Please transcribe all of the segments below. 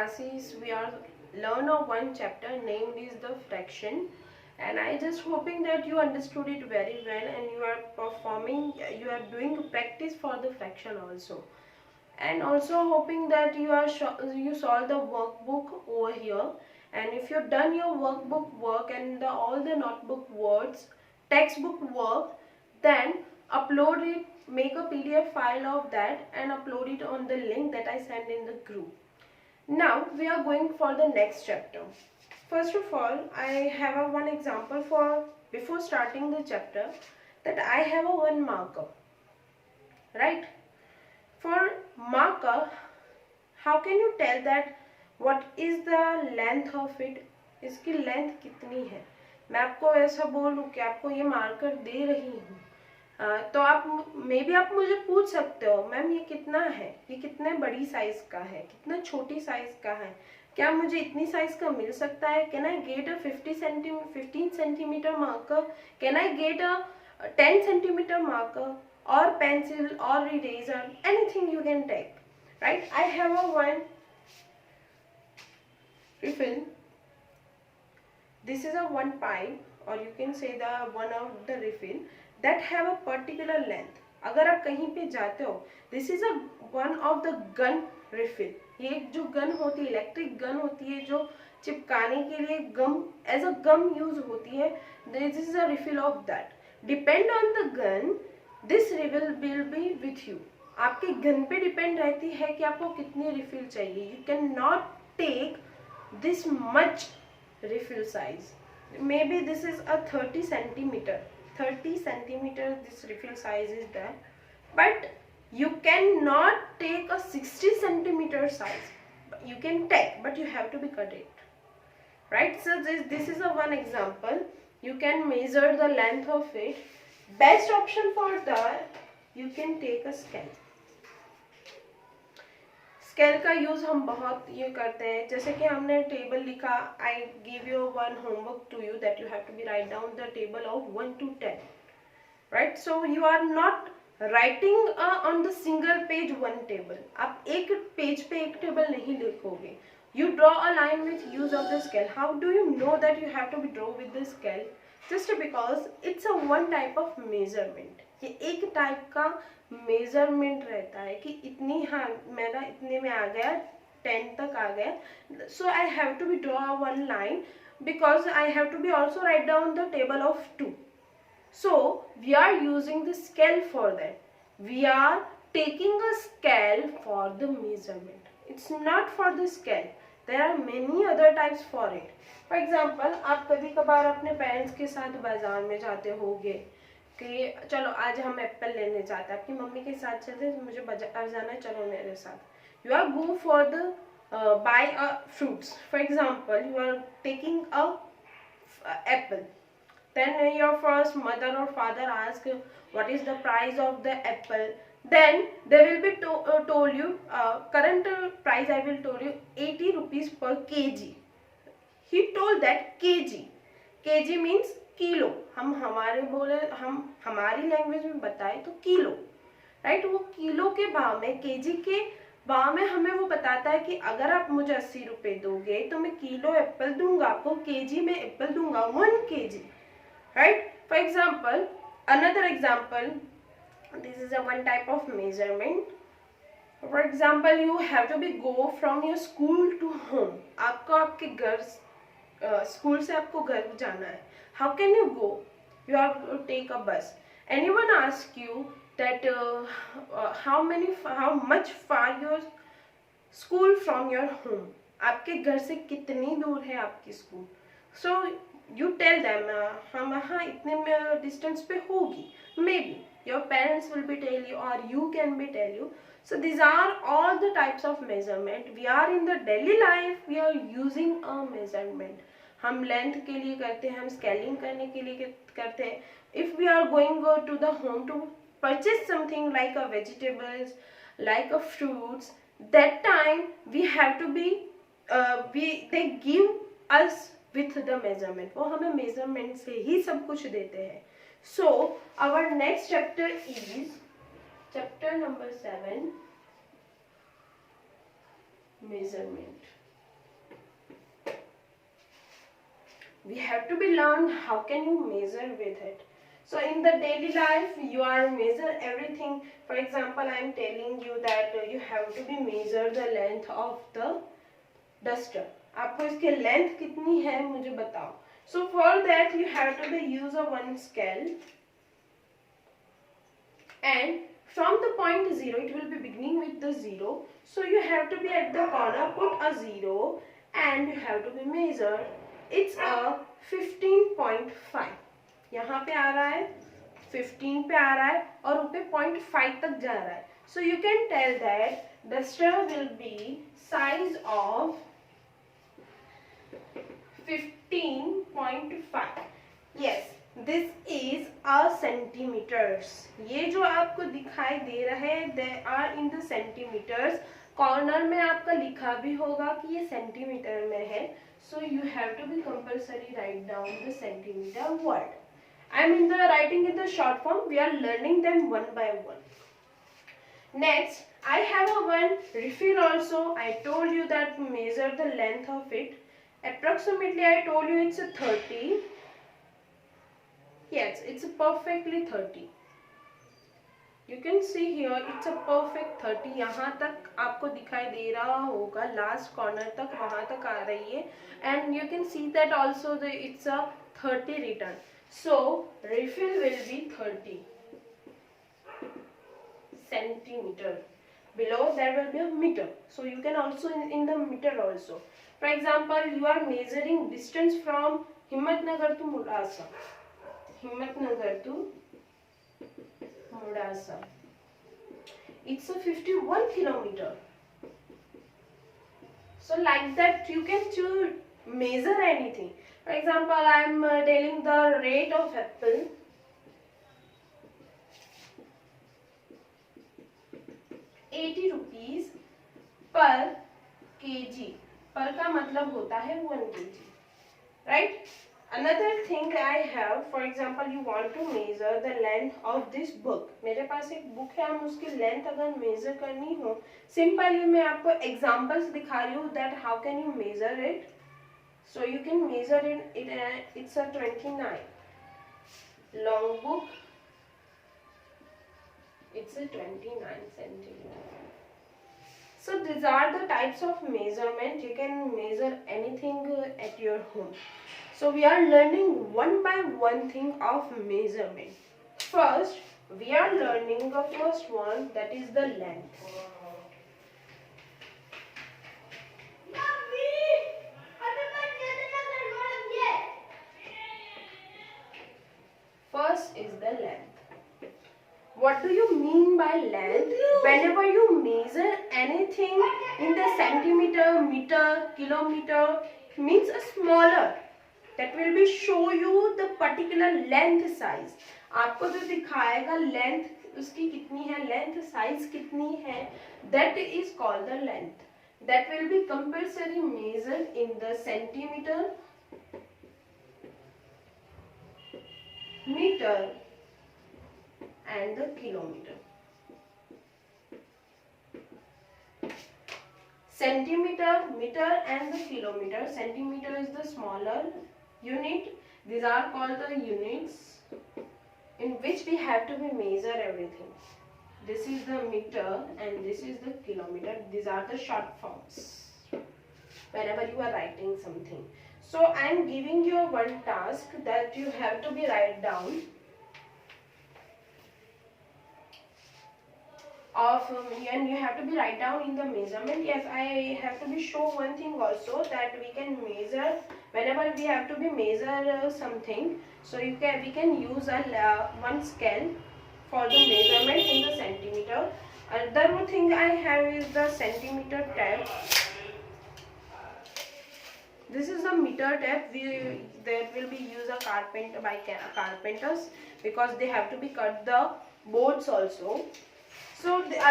classes we are learn a one chapter named is the fraction, and I just hoping that you understood it very well and you are performing, you are doing practice for the fraction also, and also hoping that you solve the workbook over here. And if you've done your workbook work and all the notebook words, textbook work, then upload it, make a PDF file of that and upload it on the link that I send in the group. Now we are going for the next chapter. First of all, I have a one example for before starting the chapter, that I have a one marker, right? For marker, how can you tell that what is the length of it? इसकी length कितनी है? मैं आपको ऐसा बोलूँ कि आपको ये मार्कर दे रही हूँ, तो आप मे बी आप मुझे पूछ सकते हो, मैम ये कितना है, ये कितने बड़ी साइज का है, कितना छोटी साइज का है, क्या मुझे इतनी साइज का मिल सकता है? Can I get a 15 centimetre marker? Can I get a 10 centimetre marker or pencil or eraser, anything you can take, right? I have a one refill. This is a one pipe, or you can say the one of the refill that have a particular length. अगर आप कहीं पे जाते हो, this is a one of the gun refill. ये जो gun होती है, इलेक्ट्रिक गन होती है जो चिपकाने के लिए गम एज अ गम यूज होती है, this is a refill of that. Depend on the gun, this refill will be with you. आपके गन पे डिपेंड रहती है कि आपको कितनी रिफिल चाहिए. You can not take this much refill size. May be this is a 30 centimetre this refill size is that, but you cannot take a 60 centimeter size. You can take, but you have to be correct, right? So this is a one example. You can measure the length of it. Best option for that, you can take a scale. Scale का use हम बहुत ये करते हैं, जैसे कि हमने table लिखा, I give you one homework to you that you have to be write down the table of 1 to 10, right? So you are not writing on the single page one table. आप एक page पे एक table नहीं लिखोगे. You draw a line with use of the scale. How do you know that you have to be draw with the scale? Just because it's a one type of measurement. ये एक type का measurement रहता है कि इतनी, हाँ मेरा इतने में आ गया, 10 तक आ गया, so I have to be draw one line because I have to be also write down the table of 2. So we are using the scale for that. We are taking a scale for the measurement. It's not for the scale. There are many other types for it. For example, आप कभी कभार अपने parents के साथ बाजार में जाते होगे कि चलो आज हम एप्पल लेने जाते हैं, आपकी मम्मी के साथ चलते, मुझे बाजार जाना है, चलो मेरे साथ. You are go for the buy a fruits. For example, you are taking a apple. Then your first mother or father ask what is the price of the apple. Then they will be told you current price. I will tell you 80 rupees per kg. He told that kg. kg means kilo. हम हमारे बोले, हम हमारी language में बताए तो kilo, right? वो kilo के भाव में, केजी के भाव में हमें वो बताता है कि अगर आप मुझे 80 रुपए दोगे तो मैं किलो एप्पल दूंगा आपको, केजी में एप्पल दूंगा 1 kg, right? For example, another example, this is a one type of measurement. For example, you have to be go from your school to home. आपको आपके घर, स्कूल से आपको घर जाना है. How can you go? You have to take a bus. Anyone ask you that how much far your school from your home? आपके घर से कितनी दूर है आपकी school? So you tell them हम हाँ इतने में डिस्टेंस पे होगी. Maybe your parents will be tell you or you can be tell you. So these are all the types of measurement. We are in the daily life, we are using a measurement. हम length के लिए करते हैं, हम scaling करने के लिए करते हैं. If we are going to the home to purchase something like a vegetables, like a fruits, that time we have to be they give us with the measurement. वो हमें measurement से ही सब कुछ देते हैं. So our next chapter is chapter number 7, measurement. we have to be learned how can you measure with it. So in the daily life you are measure everything. For example, I am telling you that you have to be measure the length of the duster. आपको इसके length कितनी है मुझे बताओ. So for that you have to be use a one scale, and from the point 0 it will be beginning with the 0. So you have to be at the corner put a 0 and you have to be measure. It's a 15.5. यहाँ पे आ रहा है 15 पे आ रहा है और ऊपर 0.5 तक जा रहा है. So you can tell that duster will be size of 15.5. Yes, this is a centimeters. ये जो आपको दिखाई दे रहा है they are in the centimeters. Corner में आपका लिखा भी होगा कि ये सेंटीमीटर में है. So you have to be compulsory write down the centimeter word. I am in the writing in the short form. We are learning them one by one. Next, I have a one refill also. I told you that measure the length of it. Approximately I told you it's a 30. Yes, it's a perfectly 30. You can see here it's a perfect 30. यहाँ तक आपको दिखाई दे रहा होगा, last corner तक वहाँ तक आ रही है. And you can see that also it's a 30 written. So refill will be 30 centimeter. Below there will be a meter. So you can also in the meter also. For example, you are measuring distance from Himmatnagar to Mudasa. Himmatnagar to Mudasa. It's a 51 kilometer. So like that you can measure anything. For example, I am telling the rate of apple. ₹80 per kg. पर का मतलब होता है 1 kg, right? Another thing I have, for example, you want to measure the length of this book. मेरे पास एक book है, हम उसकी लेंथ अगर मेजर करनी हो, सिंपली मैं आपको एग्जांपल्स दिखा रही हूँ that how can you measure it. So you can measure it. It's a 29 long book. It's a 29 centimeter. So these are the types of measurement. You can measure anything at your home. So we are learning one by one thing of measurement. First, we are learning the first one, that is the length. First is the length. What do you mean by length? Whenever you measure anything in the centimeter, meter, kilometer, means a smaller. That will be show you the particular length size. आपको जो दिखाएगा length उसकी कितनी है, length size कितनी है, that is called the length. That will be compulsory measured in the centimeter, meter and the kilometer. Centimeter, meter and the kilometer. Centimeter is the smaller unit. These are called the units in which we have to be measure everything. This is the meter and this is the kilometer. These are the short forms whenever you are writing something. So I am giving you one task that you have to be write down of and you have to be write down in the measurement. Yes, I have to be show one thing also that we can measure whenever we have to be measure something. So we can use a one scale for the measurement in the centimeter. Another thing I have is the centimeter tape. This is the meter tape. That will be used by carpenters because they have to be cut the boards also. So there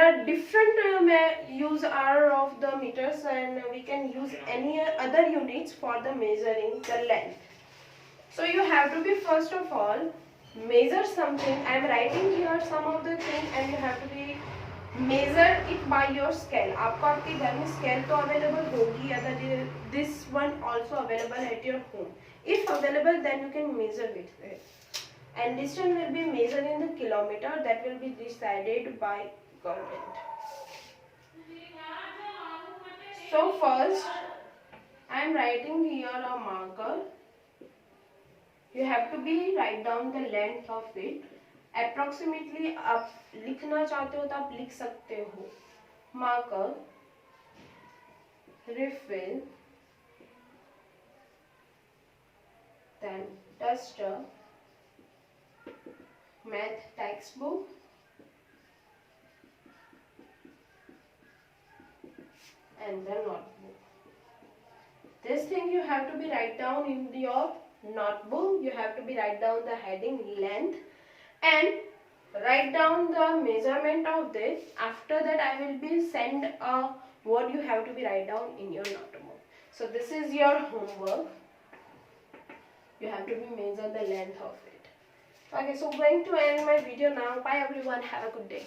are different use of the meters, and we can use any other units for the measuring the length. So you have to be first of all measure something. I am writing here some of the things and you have to be measure it by your scale. आपको आपके घर में scale तो available होगी, other this one also available at your home. If available then you can measure with it, and distance will be measured in the kilometer, that will be decided by government. So first I am writing here a marker. You have to be write down the length of it. Approximately आप लिखना चाहते हो तो आप लिख सकते हो. Marker, refill, then duster, math textbook, and the notebook. This thing you have to be write down in your notebook. You have to be write down the heading, length, and write down the measurement of this. After that I will be send what you have to be write down in your notebook. So this is your homework. You have to be measure the length of it. Okay, so going to end my video now. Bye everyone, have a good day.